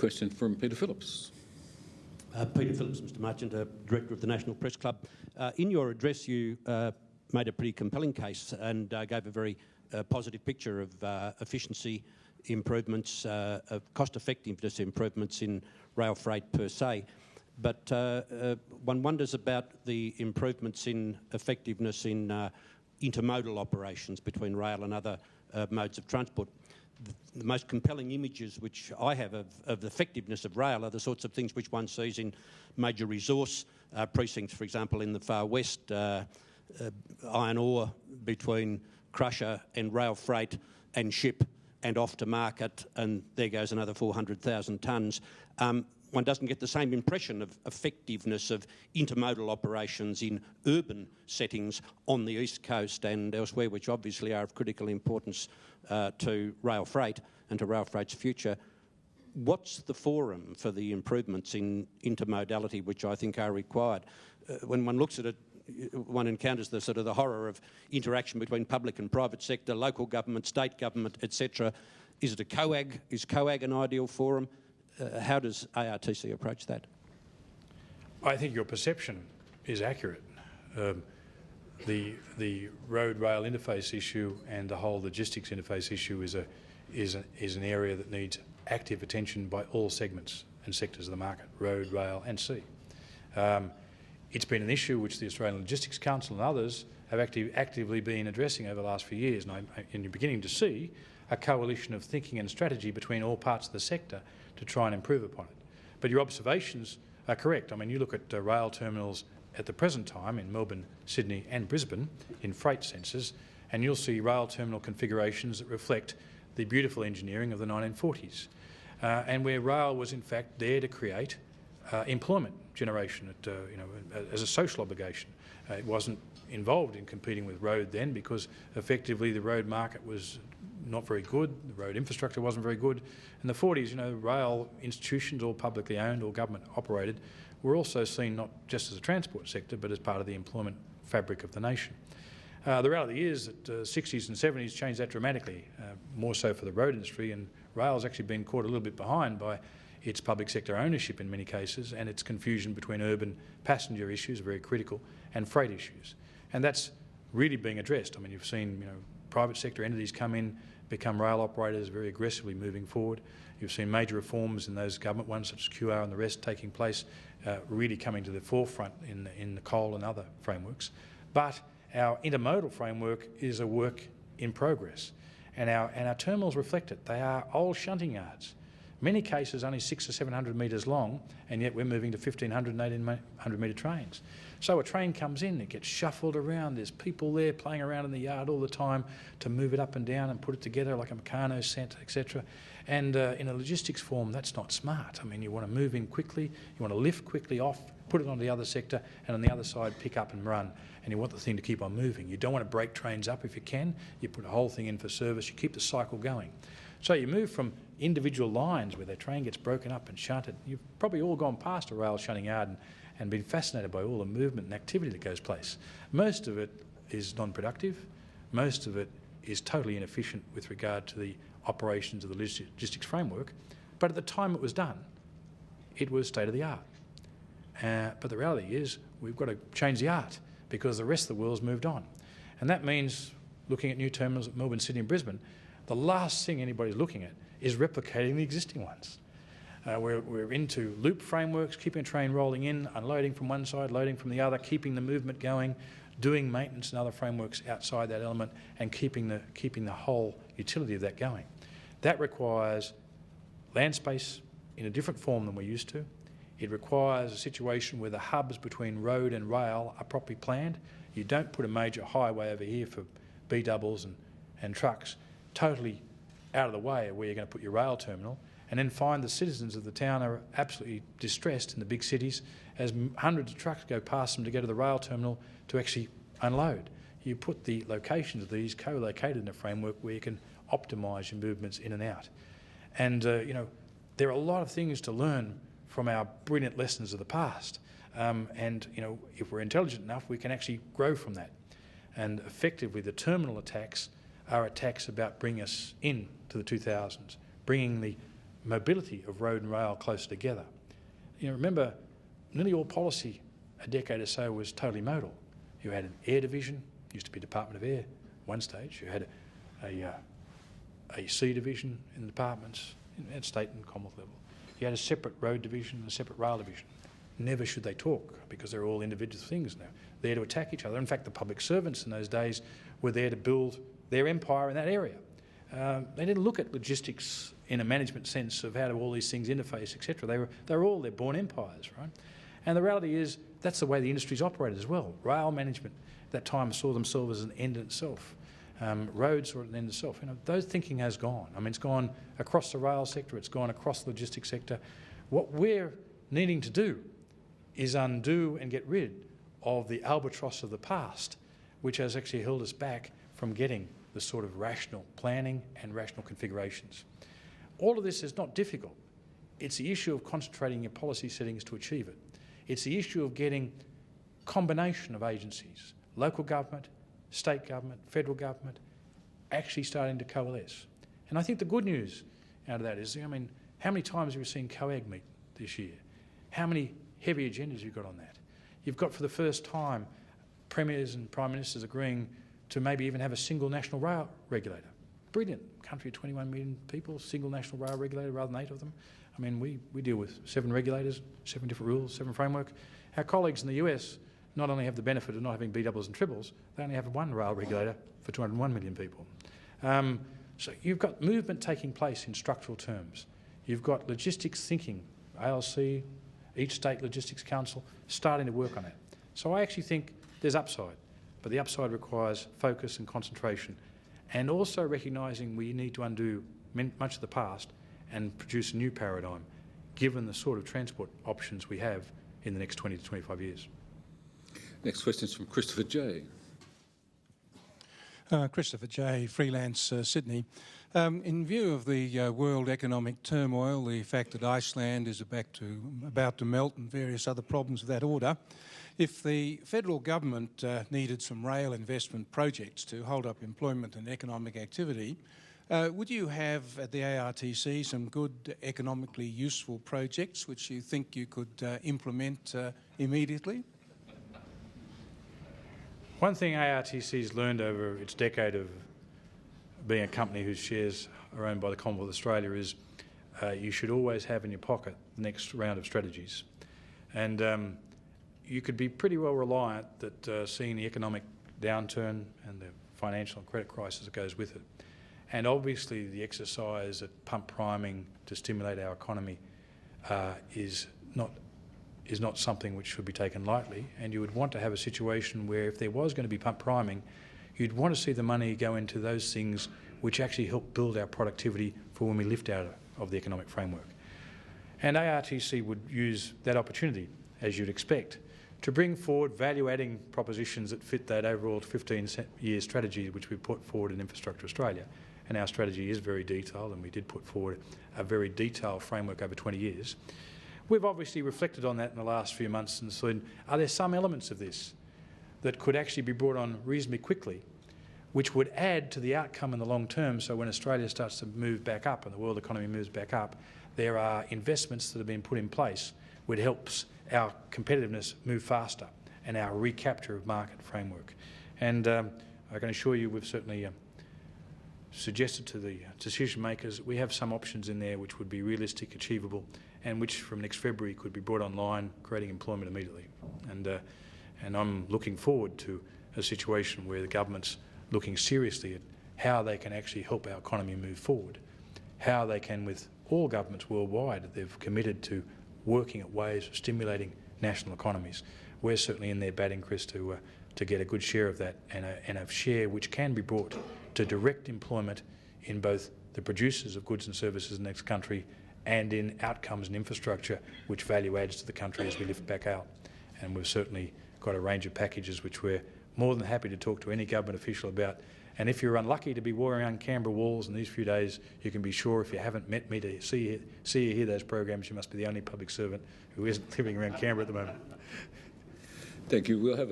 Question from Peter Phillips. Peter Phillips, Mr Marchant, Director of the National Press Club. In your address, you made a pretty compelling case and gave a very positive picture of efficiency improvements, of cost-effectiveness improvements in rail freight per se. But one wonders about the improvements in effectiveness in intermodal operations between rail and other modes of transport. The most compelling images which I have of the effectiveness of rail are the sorts of things which one sees in major resource precincts, for example, in the far west, iron ore between crusher and rail freight and ship and off to market, and there goes another 400,000 tonnes. One doesn't get the same impression of effectiveness of intermodal operations in urban settings on the East Coast and elsewhere, which obviously are of critical importance to rail freight and to rail freight's future. What's the forum for the improvements in intermodality which I think are required? When one looks at it, one encounters the sort of the horror of interaction between public and private sector, local government, state government, etc. Is it a COAG? Is COAG an ideal forum? How does ARTC approach that? I think your perception is accurate. The road-rail interface issue and the whole logistics interface issue is an area that needs active attention by all segments and sectors of the market, road, rail and sea. It's been an issue which the Australian Logistics Council and others have actively been addressing over the last few years, and you're beginning to see a coalition of thinking and strategy between all parts of the sector to try and improve upon it. But your observations are correct. I mean, you look at rail terminals at the present time in Melbourne, Sydney and Brisbane in freight senses, and you'll see rail terminal configurations that reflect the beautiful engineering of the 1940s, and where rail was in fact there to create employment generation as a social obligation. It wasn't involved in competing with road then because effectively the road market was not very good, the road infrastructure wasn't very good. In the 40s, rail institutions, all publicly owned or government operated, were also seen not just as a transport sector but as part of the employment fabric of the nation. The reality is that the 60s and 70s changed that dramatically, more so for the road industry, and rail has actually been caught a little bit behind by its public sector ownership in many cases and its confusion between urban passenger issues, very critical, and freight issues. And that's really being addressed. I mean, you've seen private sector entities come in, become rail operators very aggressively moving forward. You've seen major reforms in those government ones such as QR and the rest taking place, really coming to the forefront in the coal and other frameworks. But our intermodal framework is a work in progress, and our terminals reflect it. They are old shunting yards. Many cases only 600 or 700 metres long, and yet we're moving to 1,500 and 1,800 metre trains. So a train comes in, it gets shuffled around, there's people there playing around in the yard all the time to move it up and down and put it together like a Meccano set, etc. And in a logistics form, that's not smart. I mean, you want to move in quickly, you want to lift quickly off, put it on the other sector, and on the other side pick up and run. And you want the thing to keep on moving. You don't want to break trains up if you can. You put a whole thing in for service, you keep the cycle going. So you move from individual lines where the train gets broken up and shunted. You've probably all gone past a rail shunting yard and been fascinated by all the movement and activity that goes place. Most of it is non-productive. Most of it is totally inefficient with regard to the operations of the logistics framework. But at the time it was done, it was state of the art. But the reality is we've got to change the art because the rest of the world's moved on. And that means looking at new terminals at Melbourne, Sydney and Brisbane, the last thing anybody's looking at is replicating the existing ones. We're into loop frameworks, keeping a train rolling in, unloading from one side, loading from the other, keeping the movement going, doing maintenance and other frameworks outside that element, and keeping the whole utility of that going. That requires land space in a different form than we're used to. It requires a situation where the hubs between road and rail are properly planned. You don't put a major highway over here for B-doubles and trucks totally out of the way of where you're going to put your rail terminal, and then find the citizens of the town are absolutely distressed in the big cities as hundreds of trucks go past them to go to the rail terminal to actually unload. You put the locations of these co-located in a framework where you can optimise your movements in and out. And, there are a lot of things to learn from our brilliant lessons of the past. And, if we're intelligent enough, we can actually grow from that. And effectively, the terminal attacks are attacks about bringing us in to the 2000s, bringing the mobility of road and rail closer together. You know, remember, nearly all policy a decade or so was totally modal. You had an air division, used to be Department of Air, one stage. You had a sea division in the departments at state and Commonwealth level. You had a separate road division and a separate rail division. Never should they talk, because they're all individual things now. They're to attack each other. In fact, the public servants in those days were there to build their empire in that area. They didn't look at logistics in a management sense of how do all these things interface, etc. They were all their born empires, right? And the reality is that's the way the industry's operated as well. Rail management at that time saw themselves as an end in itself. Roads were an end in itself. You know, those thinking has gone. I mean, it's gone across the rail sector. It's gone across the logistics sector. What we're needing to do is undo and get rid of the albatross of the past, which has actually held us back from getting the sort of rational planning and rational configurations. All of this is not difficult. It's the issue of concentrating your policy settings to achieve it. It's the issue of getting combination of agencies, local government, state government, federal government, actually starting to coalesce. And I think the good news out of that is, I mean, how many times have we seen COAG meet this year? How many heavy agendas have you got on that? You've got, for the first time, premiers and prime ministers agreeing to maybe even have a single national rail regulator. Brilliant. Country of 21 million people, single national rail regulator rather than 8 of them. I mean, we deal with 7 regulators, 7 different rules, 7 framework. Our colleagues in the US not only have the benefit of not having B doubles and triples, they only have 1 rail regulator for 201 million people. So you've got movement taking place in structural terms. You've got logistics thinking, ALC, each state logistics council, starting to work on it. So I actually think there's upside, but the upside requires focus and concentration, and also recognising we need to undo much of the past and produce a new paradigm, given the sort of transport options we have in the next 20 to 25 years. Next question is from Christopher J. Christopher J, freelance, Sydney. In view of the world economic turmoil, the fact that Iceland is about to melt and various other problems of that order, if the federal government needed some rail investment projects to hold up employment and economic activity, would you have at the ARTC some good economically useful projects which you think you could implement immediately? One thing ARTC has learned over its decade of being a company whose shares are owned by the Commonwealth of Australia is you should always have in your pocket the next round of strategies. And you could be pretty well reliant that seeing the economic downturn and the financial and credit crisis that goes with it, and obviously the exercise at pump priming to stimulate our economy is not something which should be taken lightly, and you would want to have a situation where if there was going to be pump priming, you'd want to see the money go into those things which actually help build our productivity for when we lift out of the economic framework. And ARTC would use that opportunity, as you'd expect, to bring forward value-adding propositions that fit that overall 15-year strategy which we put forward in Infrastructure Australia. And our strategy is very detailed, and we did put forward a very detailed framework over 20 years. We've obviously reflected on that in the last few months and said, are there some elements of this that could actually be brought on reasonably quickly, which would add to the outcome in the long term, so when Australia starts to move back up and the world economy moves back up, there are investments that have been put in place which helps our competitiveness move faster and our recapture of market framework. And I can assure you we've certainly suggested to the decision makers we have some options in there which would be realistic, achievable, and which from next February could be brought online, creating employment immediately. And I'm looking forward to a situation where the government's looking seriously at how they can actually help our economy move forward, how they can, with all governments worldwide, they've committed to working at ways of stimulating national economies. We're certainly in their batting, Chris, to get a good share of that, and a share which can be brought to direct employment in both the producers of goods and services in the next country and in outcomes and infrastructure which value adds to the country as we lift back out. And we've certainly got a range of packages which we're more than happy to talk to any government official about. And if you're unlucky to be walking around Canberra walls in these few days, you can be sure if you haven't met me to see you hear those programs, you must be the only public servant who isn't living around Canberra at the moment. Thank you. We'll have